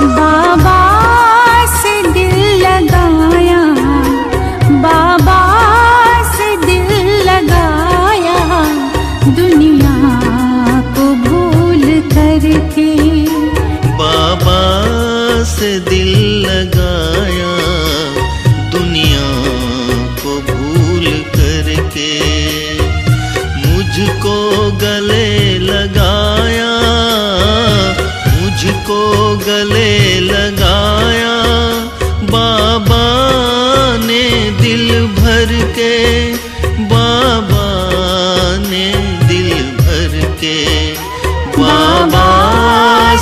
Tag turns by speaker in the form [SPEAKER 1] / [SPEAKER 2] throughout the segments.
[SPEAKER 1] बाबा से दिल लगाया, बाबा से दिल लगाया, दुनिया को भूल करके।
[SPEAKER 2] बाबा से दिल लगाया, दुनिया को भूल करके। मुझको गले लगाया, मुझको गले लगाया, बाबा ने दिल भर के, बाबा ने दिल भर के। बाबा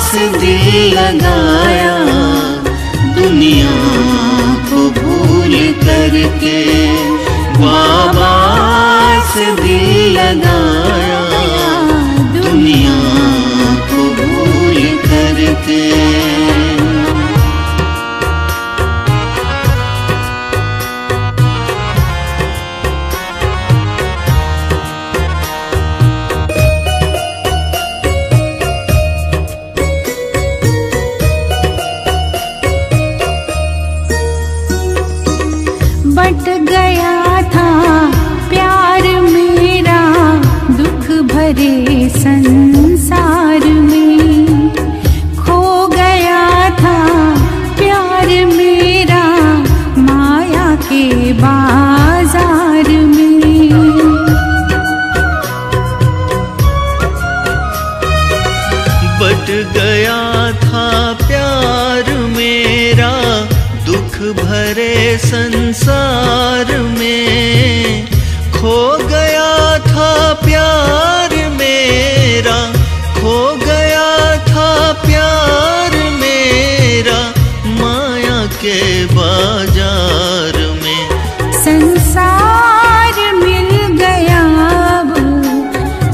[SPEAKER 2] से दिल लगाया, दुनिया को भूल करके। बाबा से दिल लगाया, दुनिया को भूल करके।
[SPEAKER 1] बट गया था प्यार मेरा दुख भरे संसार में, खो गया था प्यार मेरा माया के बाजार में।
[SPEAKER 2] बट गया था प्यार मेरा दुख भरे संसार में, खो गया था प्यार मेरा, खो गया था प्यार मेरा माया के बाजार में।
[SPEAKER 1] संसार मिल गया अब,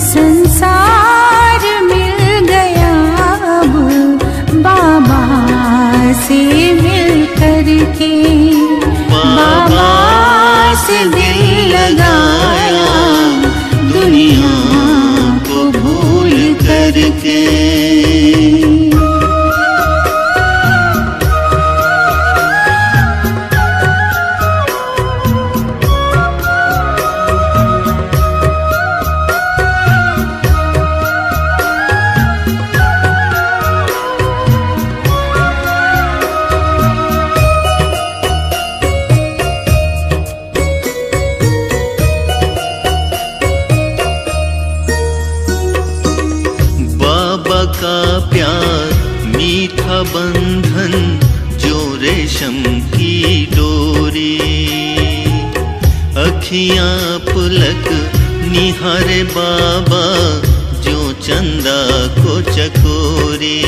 [SPEAKER 1] संसार मिल गया अब, बाबा से मिल करके। बाबा से दिल लगाया, दुनिया को भूल करके।
[SPEAKER 2] का प्यार मीठा बंधन जो रेशम की डोरी, अखियां पुलक निहारे बाबा जो चंदा को चकोरी।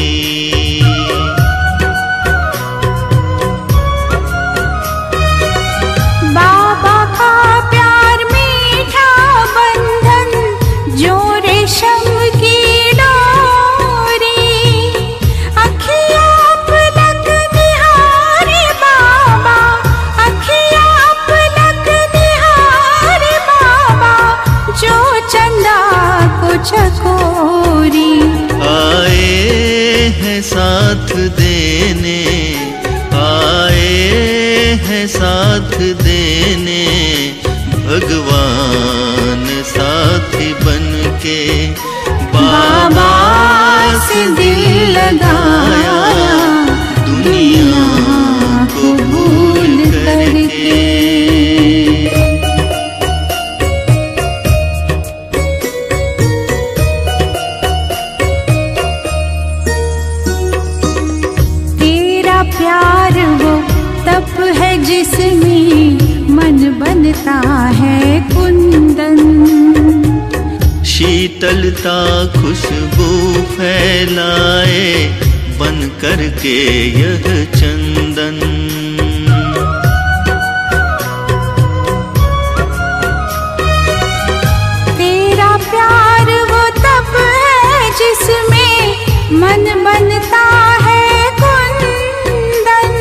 [SPEAKER 1] बाबा का प्यार मीठा बंधन जो रेशम की चकोरी।
[SPEAKER 2] आए हैं साथ देने, आए हैं साथ देने, भगवान साथी बन के। बाबा से दिल लगाया, दुनिया को भूल करके।
[SPEAKER 1] प्यार वो तप है जिसमें मन बनता है कुंदन,
[SPEAKER 2] शीतलता खुशबू फैलाए बन करके यह चंदन।
[SPEAKER 1] तेरा प्यार वो तप है जिसमें मन बनता है कुंदन,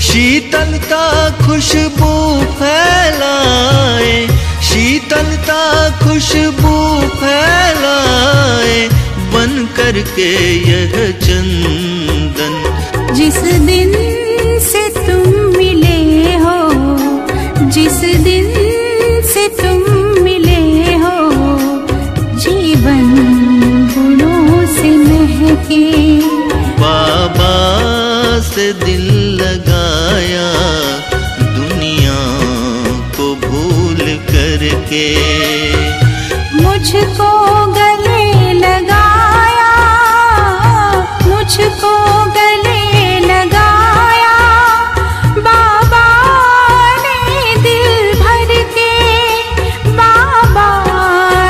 [SPEAKER 2] शीतलता खुशबू फैलाए, शीतलता खुशबू फैलाए बन करके यह चंदन।
[SPEAKER 1] जिस दिन से तुम मिले हो, जिस दिन से तुम मिले हो, जीवन गुणों से महके।
[SPEAKER 2] बाबा से दिल लगाया दुनिया को भूल करके,
[SPEAKER 1] मुझको गले लगाया, मुझको गले लगाया बाबा ने दिल भर के, बाबा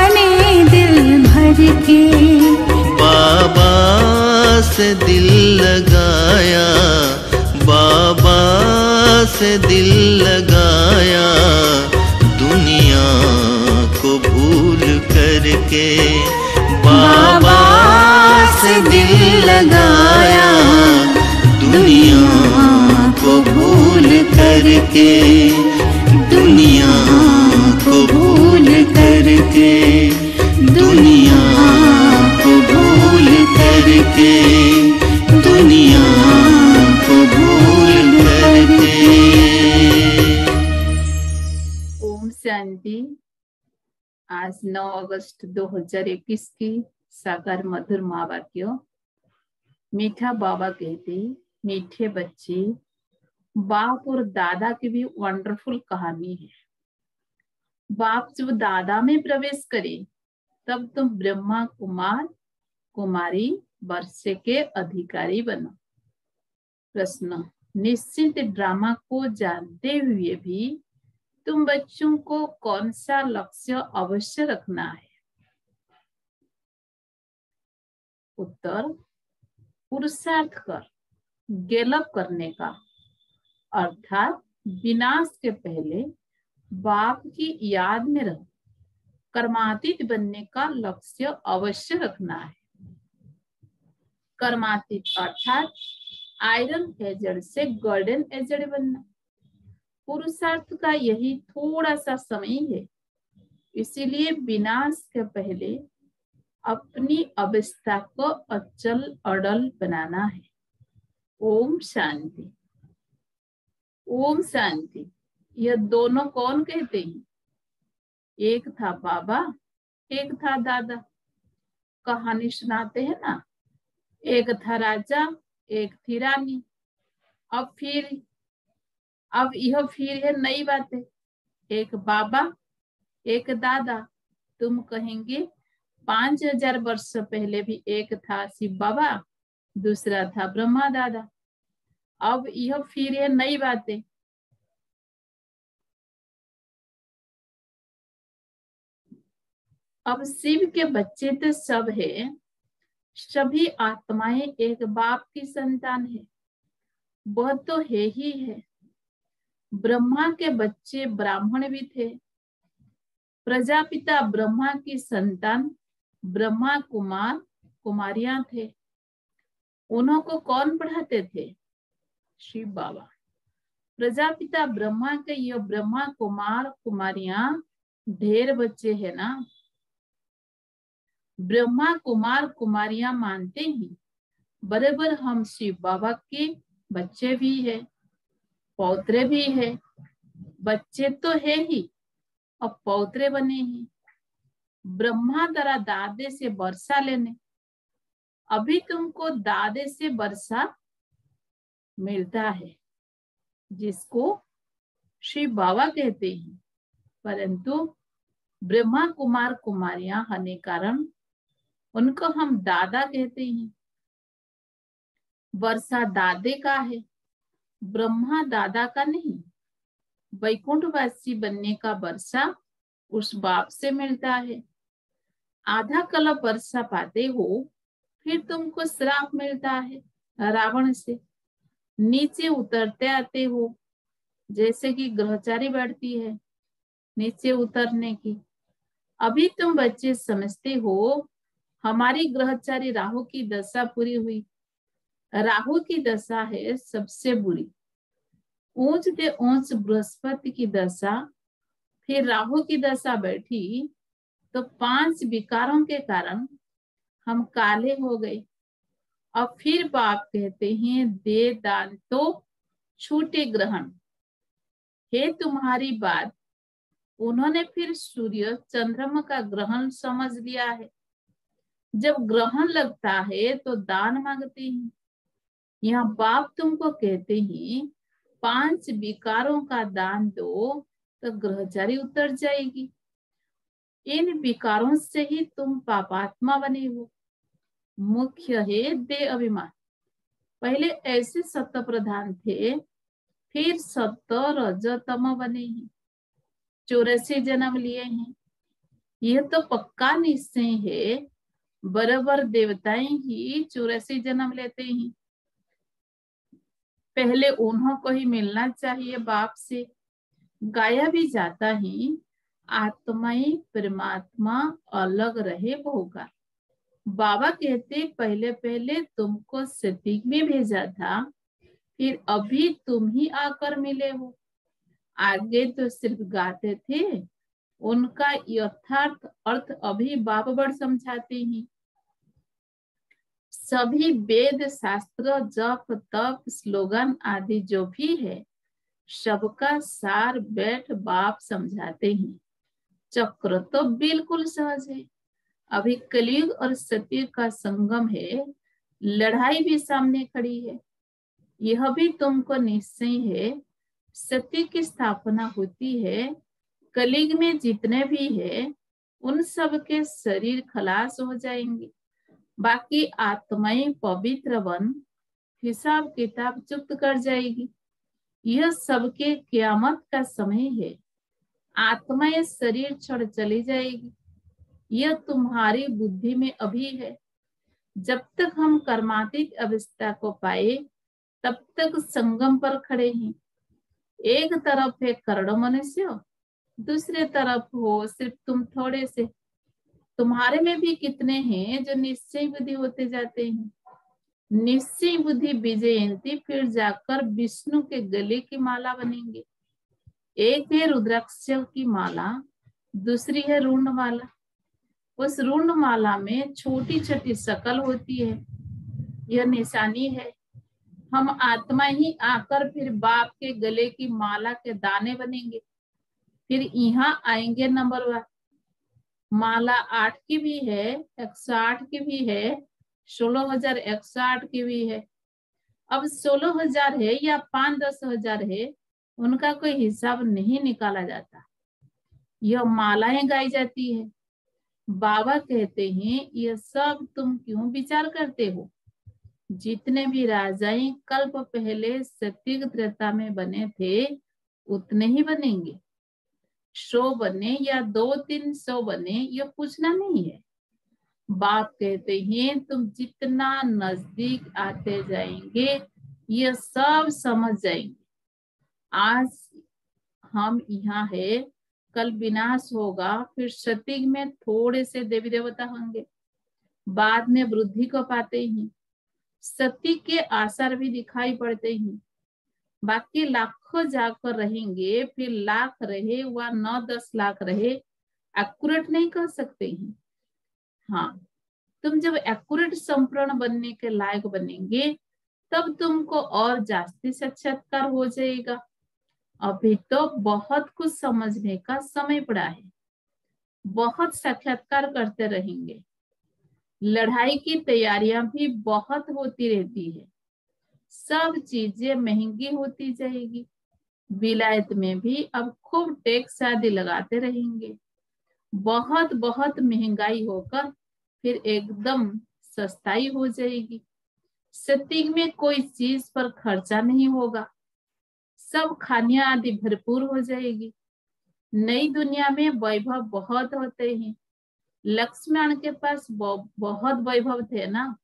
[SPEAKER 1] ने दिल भर के।
[SPEAKER 2] बाबा से दिल लगाया, बाबा से दिल लगाया दुनिया को भूल करके। बाबा से दिल लगाया दुनिया को भूल करके, दुनिया को भूल करके, दुनिया को भूल करके, दुनिया को भूल करके।
[SPEAKER 3] ओम शांति। आज 9 अगस्त 2021 की साकार मधुर महावाक्य। मीठा बाबा कहते, मीठे बच्चे, बाप और दादा की भी वंडरफुल कहानी है। बाप जब दादा में प्रवेश करे तब तुम ब्रह्मा कुमार कुमारी वर्षे के अधिकारी बनो। प्रश्न, निश्चित ड्रामा को जानते हुए भी तुम बच्चों को कौन सा लक्ष्य अवश्य रखना है? उत्तर, पुरुषार्थ कर गैलप करने का, अर्थात विनाश के पहले बाप की याद में रह कर्मातीत बनने का लक्ष्य अवश्य रखना है। कर्मातीत अर्थात आयरन एजेड से गोल्डन एजेड बनना। पुरुषार्थ का यही थोड़ा सा समय है, इसीलिए विनाश के पहले अपनी अवस्था को अचल अडल बनाना है। ओम शांति। ओम शांति। यह दोनों कौन कहते हैं? एक था बाबा, एक था दादा। कहानी सुनाते हैं ना, एक था राजा, एक थी रानी। अब यह फिर है नई बातें। एक बाबा, एक दादा। तुम कहेंगे 5000 वर्ष पहले भी एक था शिव बाबा, दूसरा था ब्रह्मा दादा। अब यह फिर है नई बातें। अब शिव के बच्चे तो सब है, सभी आत्माएं एक बाप की संतान है, वह तो है ही है। ब्रह्मा के बच्चे ब्राह्मण भी थे। प्रजापिता ब्रह्मा की संतान ब्रह्मा कुमार कुमारियां थे। उनको कौन पढ़ाते थे? शिव बाबा। प्रजापिता ब्रह्मा के ये ब्रह्मा कुमार कुमारियां ढेर बच्चे हैं ना। ब्रह्मा कुमार कुमारियां मानते हैं बराबर हम शिव बाबा के बच्चे भी है, पौत्रे भी है। बच्चे तो है ही, अब पौत्रे बने हैं। ब्रह्मा द्वारा दादे से वर्षा लेने। अभी तुमको दादे से वर्षा मिलता है, जिसको शिव बाबा कहते हैं। परंतु ब्रह्मा कुमार कुमारियां होने कारण उनको हम दादा कहते हैं। वर्षा दादे का है, ब्रह्मा दादा का नहीं। वैकुंठवासी बनने का वर्षा उस बाप से मिलता है। आधा कल्प वर्षा पाते हो, फिर तुमको श्राप मिलता है रावण से। नीचे उतरते आते हो, जैसे कि ग्रहचारी बढ़ती है नीचे उतरने की। अभी तुम बच्चे समझते हो हमारी ग्रहचारी राहु की दशा पूरी हुई। राहु की दशा है सबसे बुरी। ऊंच से ऊंच बृहस्पति की दशा, फिर राहु की दशा बैठी तो 5 विकारों के कारण हम काले हो गए। अब फिर बाप कहते हैं दे दान तो छूटे ग्रहण। हे तुम्हारी बात, उन्होंने फिर सूर्य चंद्रमा का ग्रहण समझ लिया है। जब ग्रहण लगता है तो दान मांगते हैं। यहाँ बाप तुमको कहते हैं 5 विकारों का दान दो तो ग्रहचारी उतर जाएगी। इन विकारों से ही तुम पापात्मा बने हो। मुख्य है देह अभिमान। पहले ऐसे सत्य प्रधान थे, फिर सत्य रज तम बने हैं, 84 जन्म लिए हैं। यह तो पक्का निश्चय है, बराबर देवताएं ही 84 जन्म लेते हैं। पहले उन्हों को ही मिलना चाहिए बाप से। गाया भी जाता ही आत्माएं परमात्मा अलग रहे होगा। बाबा कहते पहले पहले तुमको सतीक में भेजा था, फिर अभी तुम ही आकर मिले हो। आगे तो सिर्फ गाते थे, उनका यथार्थ अर्थ अभी बाबा बड़ समझाते हैं। सभी वेद शास्त्र जप तप स्लोगन आदि जो भी है, सबका सार बैठ बाप समझाते हैं। चक्र तो बिल्कुल सहज है। अभी कलयुग और सत्य का संगम है, लड़ाई भी सामने खड़ी है। यह भी तुमको निश्चय है, सत्य की स्थापना होती है। कलयुग में जितने भी है उन सब के शरीर खलास हो जाएंगे, बाकी आत्माएं पवित्र बन हिसाब किताब चुप्त कर जाएगी। यह सबके क़यामत का समय है। आत्माएं शरीर छोड़ चली जाएगी। यह तुम्हारी बुद्धि में अभी है। जब तक हम कर्मातीत अवस्था को पाए तब तक संगम पर खड़े हैं। एक तरफ है करोड़ों मनुष्य, दूसरे तरफ हो सिर्फ तुम थोड़े से। तुम्हारे में भी कितने हैं जो निश्चय बुद्धि होते जाते हैं। निश्चय बुद्धि विजयंती फिर जाकर विष्णु के गले की माला बनेंगे। एक है रुद्राक्ष की माला, दूसरी है रुंड माला। उस रुंड माला में छोटी छोटी शकल होती है। यह निशानी है। हम आत्मा ही आकर फिर बाप के गले की माला के दाने बनेंगे। फिर यहाँ आएंगे नंबर 1। माला 8 की भी है, 108 की भी है, 16,108 की भी है। अब 16,000 है या 5-10 हजार है, उनका कोई हिसाब नहीं निकाला जाता। यह मालाएं गाई जाती है। बाबा कहते हैं यह सब तुम क्यों विचार करते हो। जितने भी राजाएं कल्प पहले सत्युग त्रेता में बने थे उतने ही बनेंगे। 100 बने या 200-300 बने, यह पूछना नहीं है। बाप कहते हैं तुम जितना नजदीक आते जाएंगे यह सब समझ जाएंगे। आज हम यहाँ है, कल विनाश होगा, फिर सतयुग में थोड़े से देवी देवता होंगे, बाद में वृद्धि को पाते हैं। सतयुग के आसार भी दिखाई पड़ते हैं। बाकी लाखों जाकर रहेंगे, फिर लाख रहे व 9-10 लाख रहे, एक्यूरेट नहीं कर सकते हैं। हाँ, तुम जब एक्यूरेट संपूर्ण बनने के लायक बनेंगे तब तुमको और जास्ती साक्षात्कार हो जाएगा। अभी तो बहुत कुछ समझने का समय पड़ा है। बहुत साक्षात्कार करते रहेंगे। लड़ाई की तैयारियां भी बहुत होती रहती है। सब चीजें महंगी होती जाएगी। विलायत में भी अब खूब टैक्स आदि लगाते रहेंगे। बहुत बहुत महंगाई होकर फिर एकदम सस्ताई हो जाएगी। सतयुग में कोई चीज पर खर्चा नहीं होगा। सब खानियां आदि भरपूर हो जाएगी। नई दुनिया में वैभव बहुत होते हैं। लक्ष्मण के पास बहुत वैभव थे ना।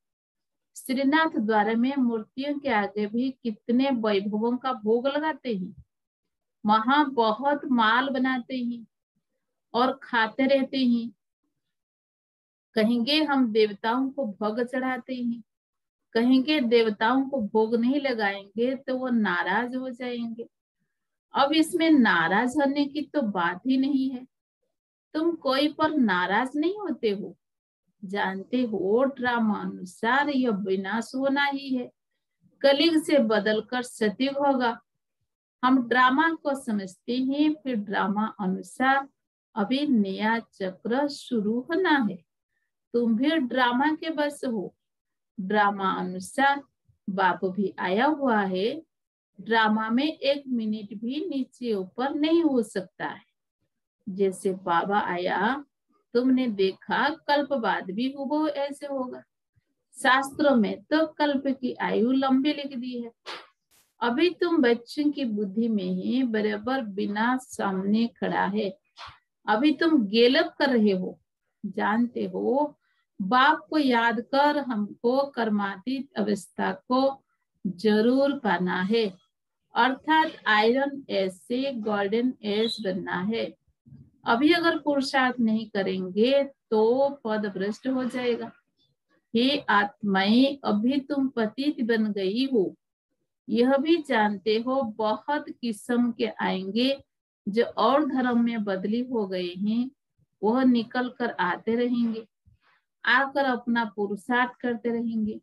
[SPEAKER 3] श्रीनाथ द्वार में मूर्तियों के आगे भी कितने वैभवों का भोग लगाते हैं। वहां बहुत माल बनाते हैं और खाते रहते हैं। कहेंगे हम देवताओं को भोग चढ़ाते हैं, कहेंगे देवताओं को भोग नहीं लगाएंगे तो वो नाराज हो जाएंगे। अब इसमें नाराज होने की तो बात ही नहीं है। तुम कोई पर नाराज नहीं होते हो। जानते हो ड्रामा अनुसार यह विनाश होना ही है, कलयुग से बदलकर सतयुग होगा। हम ड्रामा को समझते हैं, फिर ड्रामा अनुसार अभी नया चक्र शुरू होना है। तुम भी ड्रामा के बस हो। ड्रामा अनुसार बाप भी आया हुआ है। ड्रामा में 1 मिनट भी नीचे ऊपर नहीं हो सकता है। जैसे बाबा आया तुमने देखा, कल्प बाद भी वो ऐसे होगा। शास्त्रों में तो कल्प की आयु लंबी लिख दी है। अभी तुम बच्चों की बुद्धि में ही बराबर बिना सामने खड़ा है। अभी तुम गेलप कर रहे हो। जानते हो बाप को याद कर हमको कर्मातीत अवस्था को जरूर पाना है, अर्थात आयरन एज से गोल्डन एज बनना है। अभी अगर पुरुषार्थ नहीं करेंगे तो पद भ्रष्ट हो जाएगा। हे आत्माएं, अभी तुम पतित बन गई हो। यह भी जानते हो बहुत किस्म के आएंगे जो और धर्म में बदली हो गए हैं, वह निकल कर आते रहेंगे, आकर अपना पुरुषार्थ करते रहेंगे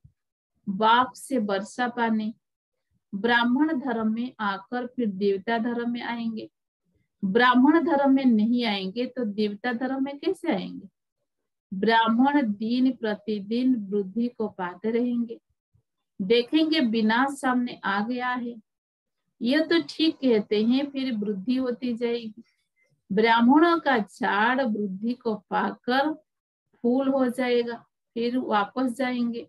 [SPEAKER 3] बाप से वर्षा पाने। ब्राह्मण धर्म में आकर फिर देवता धर्म में आएंगे। ब्राह्मण धर्म में नहीं आएंगे तो देवता धर्म में कैसे आएंगे? ब्राह्मण दिन प्रतिदिन वृद्धि को पाते रहेंगे। देखेंगे विनाश सामने आ गया है, यह तो ठीक कहते हैं, फिर वृद्धि होती जाएगी। ब्राह्मणों का झाड़ वृद्धि को पाकर फूल हो जाएगा, फिर वापस जाएंगे।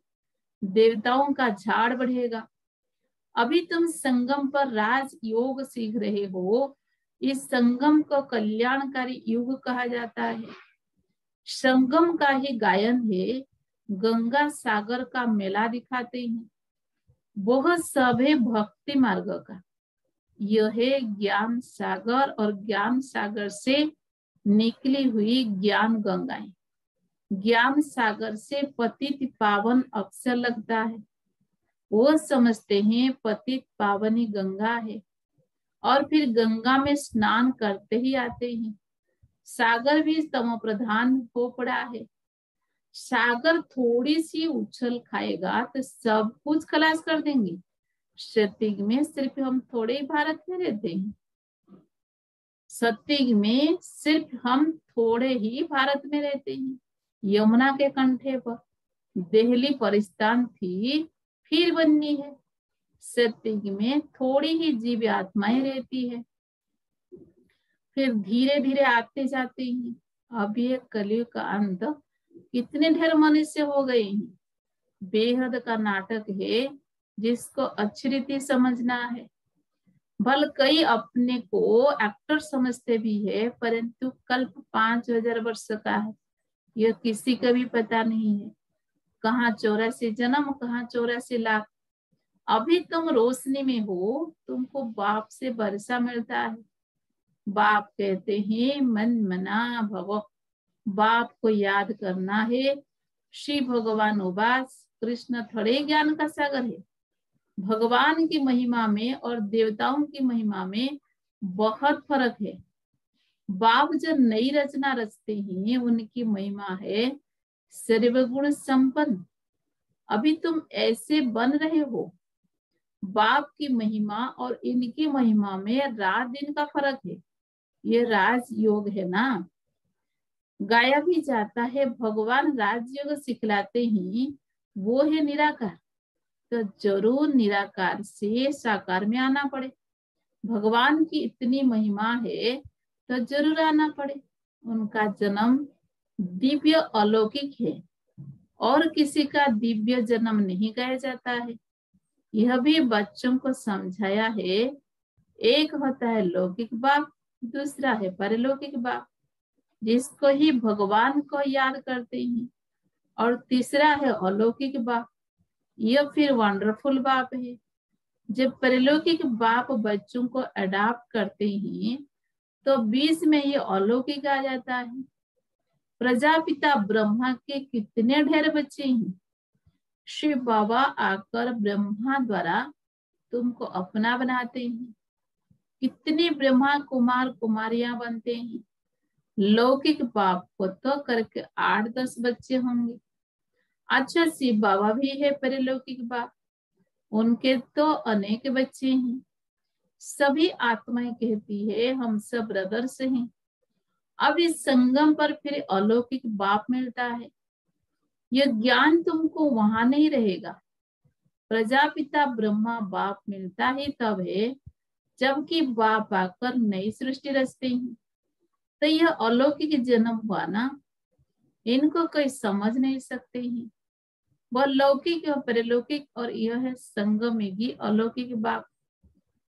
[SPEAKER 3] देवताओं का झाड़ बढ़ेगा। अभी तुम संगम पर राज योग सीख रहे हो। इस संगम को कल्याणकारी युग कहा जाता है। संगम का ही गायन है। गंगा सागर का मेला दिखाते हैं। बहुत सब है भक्ति मार्ग का। यह है ज्ञान सागर और ज्ञान सागर से निकली हुई ज्ञान गंगाएं। ज्ञान सागर से पतित पावन अक्षर लगता है। वो समझते हैं पतित पावनी गंगा है और फिर गंगा में स्नान करते ही आते हैं। सागर भी तमो प्रधान हो पड़ा है। सागर थोड़ी सी उछल खाएगा तो सब कुछ खलास कर देंगे। सतयुग में सिर्फ हम थोड़े ही भारत में रहते हैं। सतयुग में सिर्फ हम थोड़े ही भारत में रहते हैं। यमुना के कंठे पर दिल्ली परिस्थान थी, फिर बननी है। सतयुग में थोड़ी ही जीव आत्माएं रहती है, फिर धीरे धीरे आते जाते हैं। अब ये कलयुग का अंत कितने ढेर मनुष्य हो गए हैं। बेहद का नाटक है जिसको अच्छी रीति समझना है। भल कई अपने को एक्टर समझते भी है, परंतु कल्प 5000 वर्ष का है, यह किसी का भी पता नहीं है। कहाँ 84 जन्म, कहाँ 84 लाख। अभी तुम रोशनी में हो, तुमको बाप से वर्षा मिलता है। बाप कहते हैं मन मना भव। बाप को याद करना है। श्री भगवान उवास, कृष्ण थोड़े ज्ञान का सागर है। भगवान की महिमा में और देवताओं की महिमा में बहुत फर्क है। बाप जो नई रचना रचते हैं उनकी महिमा है सर्वगुण संपन्न। अभी तुम ऐसे बन रहे हो। बाप की महिमा और इनकी महिमा में रात दिन का फर्क है। ये राजयोग है ना। गाया भी जाता है भगवान राजयोग सिखलाते ही वो है निराकार, तो जरूर निराकार से साकार में आना पड़े। भगवान की इतनी महिमा है तो जरूर आना पड़े। उनका जन्म दिव्य अलौकिक है और किसी का दिव्य जन्म नहीं गाया जाता है। यह भी बच्चों को समझाया है। एक होता है लौकिक बाप, दूसरा है परलौकिक बाप जिसको ही भगवान को याद करते हैं, और तीसरा है अलौकिक बाप। यह फिर वंडरफुल बाप है। जब परलौकिक बाप बच्चों को अडॉप्ट करते हैं तो बीच में ये अलौकिक आ जाता है। प्रजापिता ब्रह्मा के कितने ढेर बच्चे हैं। शिव बाबा आकर ब्रह्मा द्वारा तुमको अपना बनाते हैं। कितने ब्रह्मा कुमार कुमारियां बनते हैं। लौकिक बाप को तो करके 8-10 बच्चे होंगे। अच्छा, शिव बाबा भी है परलौकिक बाप, उनके तो अनेक बच्चे हैं। सभी आत्माएं कहती है हम सब ब्रदर्स हैं। अब इस संगम पर फिर अलौकिक बाप मिलता है। यह ज्ञान तुमको वहां नहीं रहेगा। प्रजापिता ब्रह्मा बाप मिलता ही तब है जबकि बाप आकर नई सृष्टि रचते हैं। तो यह अलौकिक जन्म हुआ ना, इनको कोई समझ नहीं सकते हैं। वह लौकिक और परलौकिक, और यह है संगमयुगी अलौकिक बाप।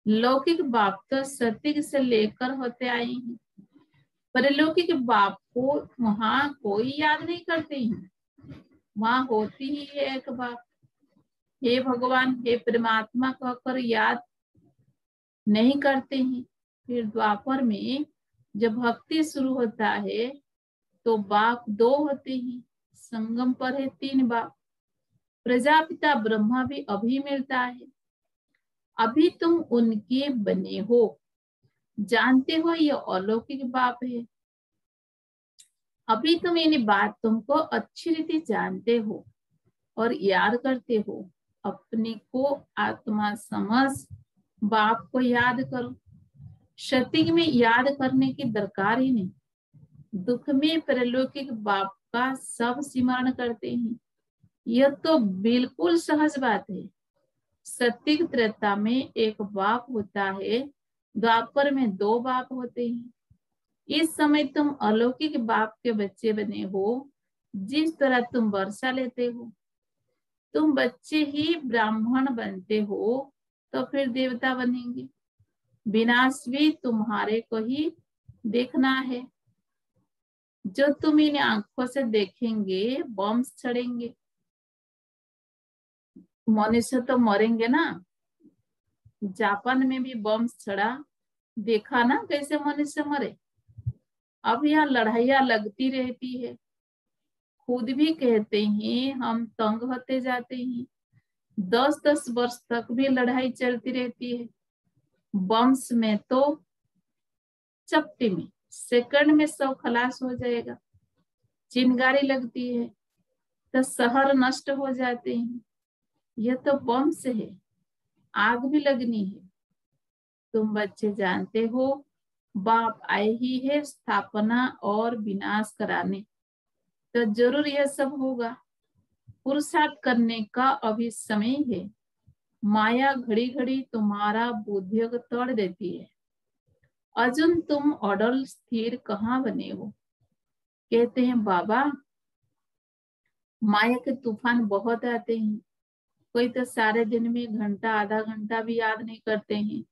[SPEAKER 3] लौकिक बाप तो सत्युग से लेकर होते आए हैं। परलौकिक बाप को वहां कोई याद नहीं करते हैं। वहां होती ही है एक बाप, हे भगवान, हे परमात्मा कहकर याद नहीं करते हैं। फिर द्वापर में जब भक्ति शुरू होता है तो बाप 2 होते हैं, संगम पर है 3 बाप। प्रजापिता ब्रह्मा भी अभी मिलता है। अभी तुम उनके बने हो, जानते हो ये अलौकिक बाप है। अभी तुम इन बात तुमको अच्छी रीति जानते हो और याद करते हो। अपने को आत्मा समझ बाप को याद करो। क्षतिक में याद करने की दरकार ही नहीं। दुख में परलौकिक बाप का सब स्मरण करते हैं। यह तो बिल्कुल सहज बात है। सत्युग त्रेता में एक बाप होता है, द्वापर में 2 बाप होते हैं। इस समय तुम अलौकिक बाप के बच्चे बने हो। जिस तरह तुम वर्षा लेते हो, तुम बच्चे ही ब्राह्मण बनते हो तो फिर देवता बनेंगे। विनाश भी तुम्हारे को ही देखना है। जो तुम इन आंखों से देखेंगे, बॉम्ब चढ़ेंगे, मनुष्य तो मरेंगे ना। जापान में भी बॉम्ब चढ़ा, देखा ना कैसे मनुष्य मरे। अब यहाँ लड़ाइयाँ लगती रहती है। खुद भी कहते हैं हम तंग होते जाते हैं। 10-10 वर्ष तक भी लड़ाई चलती रहती है। बम्स में तो चपटी में, सेकंड में सब खलास हो जाएगा। चिंगारी लगती है तो शहर नष्ट हो जाते हैं। यह तो बम से है, आग भी लगनी है। तुम बच्चे जानते हो बाप आए ही है स्थापना और विनाश कराने, तो जरूर यह सब होगा। पुरुषार्थ करने का अभी समय है। माया घड़ी घड़ी तुम्हारा बुद्धि को तोड़ देती है। अर्जुन, तुम अडल स्थिर कहाँ बने हो? कहते हैं बाबा, माया के तूफान बहुत आते हैं। कोई तो सारे दिन में घंटा आधा घंटा भी याद नहीं करते हैं।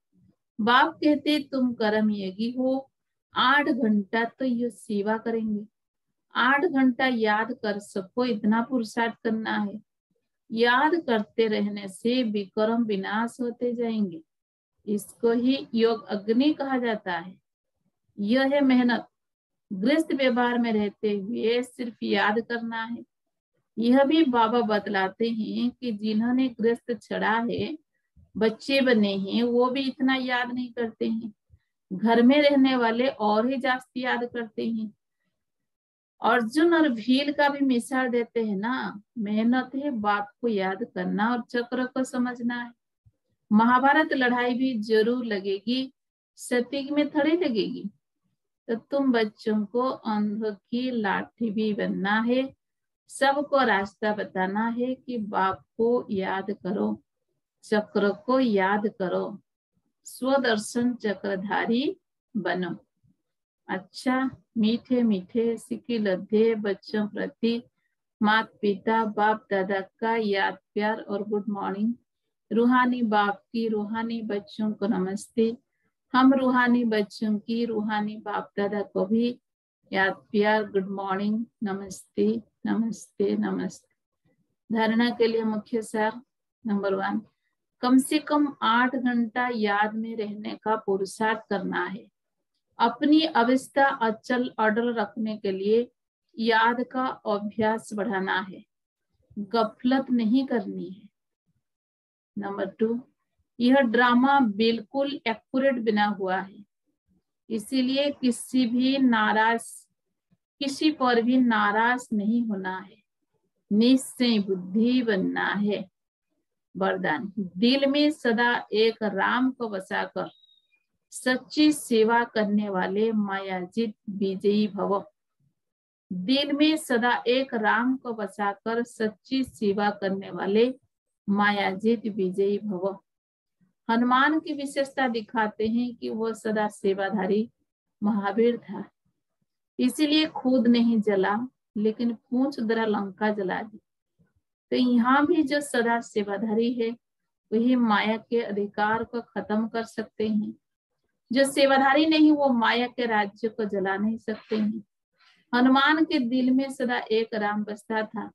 [SPEAKER 3] बाप कहते तुम कर्म योगी हो, 8 घंटा तो ये सेवा करेंगे। 8 घंटा याद कर सको इतना पुरुषार्थ करना है। याद करते रहने से विक्रम विनाश होते जाएंगे। इसको ही योग अग्नि कहा जाता है। यह है मेहनत। गृहस्थ व्यवहार में रहते हुए सिर्फ याद करना है। यह भी बाबा बतलाते हैं कि जिन्होंने गृहस्थ छड़ा है, बच्चे बने हैं, वो भी इतना याद नहीं करते हैं। घर में रहने वाले और ही जास्ती याद करते हैं। अर्जुन और भील का भी मिसाल देते हैं ना। मेहनत है बाप को याद करना और चक्र को समझना है। महाभारत लड़ाई भी जरूर लगेगी, सत्युग में थोड़ी लगेगी। तो तुम बच्चों को अंध की लाठी भी बनना है। सबको रास्ता बताना है कि बाप को याद करो, चक्र को याद करो, स्वदर्शन चक्रधारी बनो। अच्छा, मीठे मीठे सिक्की लद्दे बच्चों प्रति माता पिता बाप दादा का याद प्यार और गुड मॉर्निंग। रूहानी बाप की रूहानी बच्चों को नमस्ते। हम रूहानी बच्चों की रूहानी बाप दादा को भी याद प्यार गुड मॉर्निंग, नमस्ते नमस्ते नमस्ते। धारणा के लिए मुख्य सार नंबर 1, कम से कम 8 घंटा याद में रहने का पुरुषार्थ करना है। अपनी अवस्था अचल अडल रखने के लिए याद का अभ्यास बढ़ाना है। गफलत नहीं करनी है। नंबर 2, यह ड्रामा बिल्कुल एक्यूरेट बना हुआ है, इसीलिए किसी भी नाराज किसी पर भी नाराज नहीं होना है, निश्चय बुद्धि बनना है। वरदान, दिल में सदा एक राम को बसाकर सच्ची सेवा करने वाले मायाजित विजयी भव। दिल में सदा एक राम को बसाकर सच्ची सेवा करने वाले मायाजित विजयी भव। हनुमान की विशेषता दिखाते हैं कि वह सदा सेवाधारी महावीर था, इसीलिए खुद नहीं जला लेकिन पूंछ द्वारा लंका जला दी। तो यहाँ भी जो सदा सेवाधारी है वही माया के अधिकार को खत्म कर सकते हैं। जो सेवाधारी नहीं वो माया के राज्य को जला नहीं सकते हैं। हनुमान के दिल में सदा एक राम बसता था,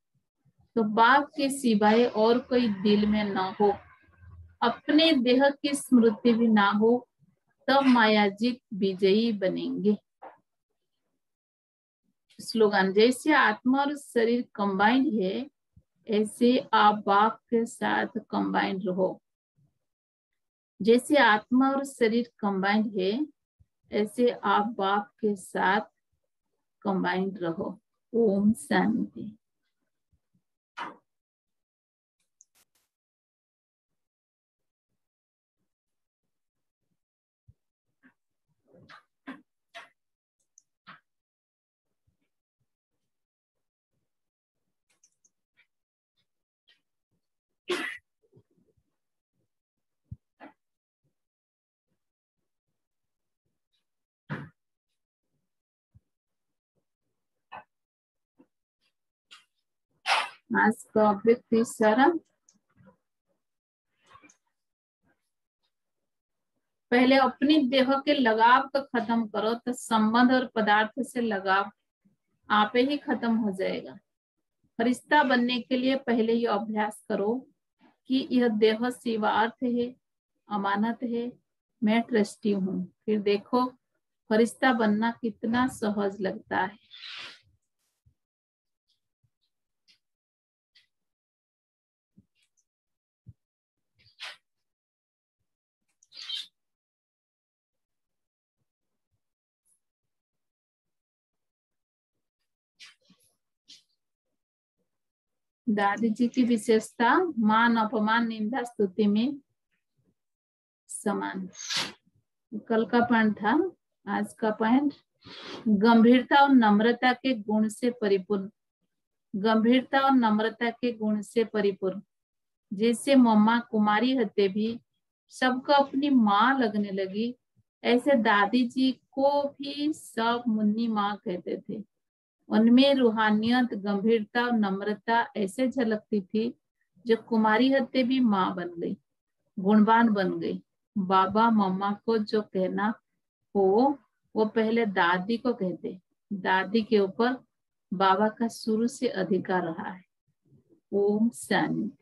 [SPEAKER 3] तो बाप के सिवाय और कोई दिल में न हो, अपने देह की स्मृति भी ना हो, तब मायाजित विजयी बनेंगे। स्लोगन, जैसे आत्मा और शरीर कंबाइंड है ऐसे आप बाप के साथ कंबाइंड रहो। जैसे आत्मा और शरीर कंबाइंड है ऐसे आप बाप के साथ कंबाइंड रहो। ओम शांति। आज का व्यक्ति सारा पहले अपनी देह के लगाव को खत्म करो तो संबंध और पदार्थ से लगाव आप ही खत्म हो जाएगा। फरिश्ता बनने के लिए पहले ये अभ्यास करो कि यह देह सेवार्थ है, अमानत है, मैं ट्रस्टी हूँ। फिर देखो फरिश्ता बनना कितना सहज लगता है। दादी जी की विशेषता, मान अपमान निंदा स्तुति में समान। कल का पॉइंट था, आज का पॉइंट, गंभीरता और नम्रता के गुण से परिपूर्ण। गंभीरता और नम्रता के गुण से परिपूर्ण। जैसे मम्मा कुमारी हते भी सबको अपनी माँ लगने लगी, ऐसे दादी जी को भी सब मुन्नी माँ कहते थे। उनमें रूहानियत, गंभीरता और नम्रता ऐसे झलकती थी जो कुमारी हते भी माँ बन गई, गुणवान बन गई। बाबा मम्मा को जो कहना हो वो पहले दादी को कहते। दादी के ऊपर बाबा का शुरू से अधिकार रहा है। ओम शांति।